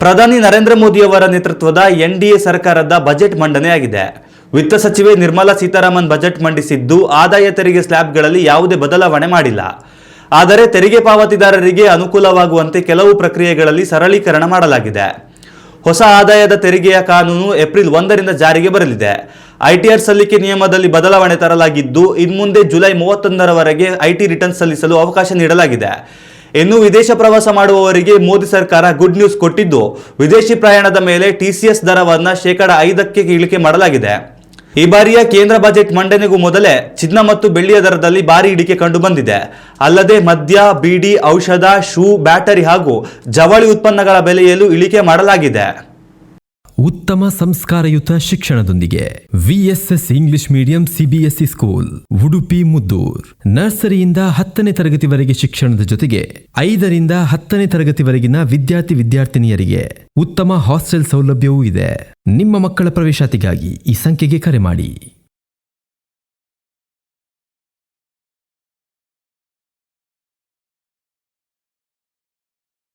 ಪ್ರಧಾನಿ ನರೇಂದ್ರ ಮೋದಿ ಅವರ ನೇತೃತ್ವದ ಎನ್ಡಿಎ ಸರ್ಕಾರದ ಬಜೆಟ್ ಮಂಡನೆಯಾಗಿದೆ. ವಿತ್ತ ಸಚಿವೆ ನಿರ್ಮಲಾ ಸೀತಾರಾಮನ್ ಬಜೆಟ್ ಮಂಡಿಸಿದ್ದು, ಆದಾಯ ತೆರಿಗೆ ಸ್ಲ್ಯಾಬ್ಗಳಲ್ಲಿ ಯಾವುದೇ ಬದಲಾವಣೆ ಮಾಡಿಲ್ಲ. ಆದರೆ ತೆರಿಗೆ ಪಾವತಿದಾರರಿಗೆ ಅನುಕೂಲವಾಗುವಂತೆ ಕೆಲವು ಪ್ರಕ್ರಿಯೆಗಳಲ್ಲಿ ಸರಳೀಕರಣ ಮಾಡಲಾಗಿದೆ. ಹೊಸ ಆದಾಯದ ತೆರಿಗೆಯ ಕಾನೂನು ಏಪ್ರಿಲ್ 1ರಿಂದ ಜಾರಿಗೆ ಬರಲಿದೆ. ಐಟಿಆರ್ ಸಲ್ಲಿಕೆ ನಿಯಮದಲ್ಲಿ ಬದಲಾವಣೆ ತರಲಾಗಿದ್ದು, ಇನ್ಮುಂದೆ ಜುಲೈ 31ರವರೆಗೆ ಐಟಿ ರಿಟರ್ನ್ಸ್ ಸಲ್ಲಿಸಲು ಅವಕಾಶ ನೀಡಲಾಗಿದೆ. ಇನ್ನು ವಿದೇಶ ಪ್ರವಾಸ ಮಾಡುವವರಿಗೆ ಮೋದಿ ಸರ್ಕಾರ ಗುಡ್ ನ್ಯೂಸ್ ಕೊಟ್ಟಿದ್ದು, ವಿದೇಶಿ ಪ್ರಯಾಣದ ಮೇಲೆ ಟಿಸಿಎಸ್ ದರವನ್ನು ಶೇಕಡ 5ಕ್ಕೆ ಇಳಿಕೆ ಮಾಡಲಾಗಿದೆ. ಈ ಬಾರಿಯ ಕೇಂದ್ರ ಬಜೆಟ್ ಮಂಡನೆಗೂ ಮೊದಲೇ ಚಿನ್ನ ಮತ್ತು ಬೆಳ್ಳಿಯ ದರದಲ್ಲಿ ಭಾರಿ ಇಳಿಕೆ ಕಂಡು ಬಂದಿದೆ. ಅಲ್ಲದೆ ಮದ್ಯ, ಬೀಡಿ, ಔಷಧ, ಶೂ, ಬ್ಯಾಟರಿ ಹಾಗೂ ಜವಳಿ ಉತ್ಪನ್ನಗಳ ಬೆಲೆಯಲ್ಲೂ ಇಳಿಕೆ ಮಾಡಲಾಗಿದೆ. ಉತ್ತಮ ಸಂಸ್ಕಾರಯುತ ಶಿಕ್ಷಣದೊಂದಿಗೆ VSS English medium CBSE school Udupi Muddur. ನರ್ಸರಿಯಿಂದ 10ನೇ ತರಗತಿವರೆಗೆ ಶಿಕ್ಷಣದ ಜೊತೆಗೆ 5ರಿಂದ 10ನೇ ತರಗತಿವರೆಗಿನ ವಿದ್ಯಾರ್ಥಿನಿಯರಿಗೆ ಉತ್ತಮ ಹಾಸ್ಟೆಲ್ ಸೌಲಭ್ಯವೂ ಇದೆ. ನಿಮ್ಮ ಮಕ್ಕಳ ಪ್ರವೇಶಾತಿಗಾಗಿ ಈ ಸಂಖ್ಯೆಗೆ ಕರೆ ಮಾಡಿ.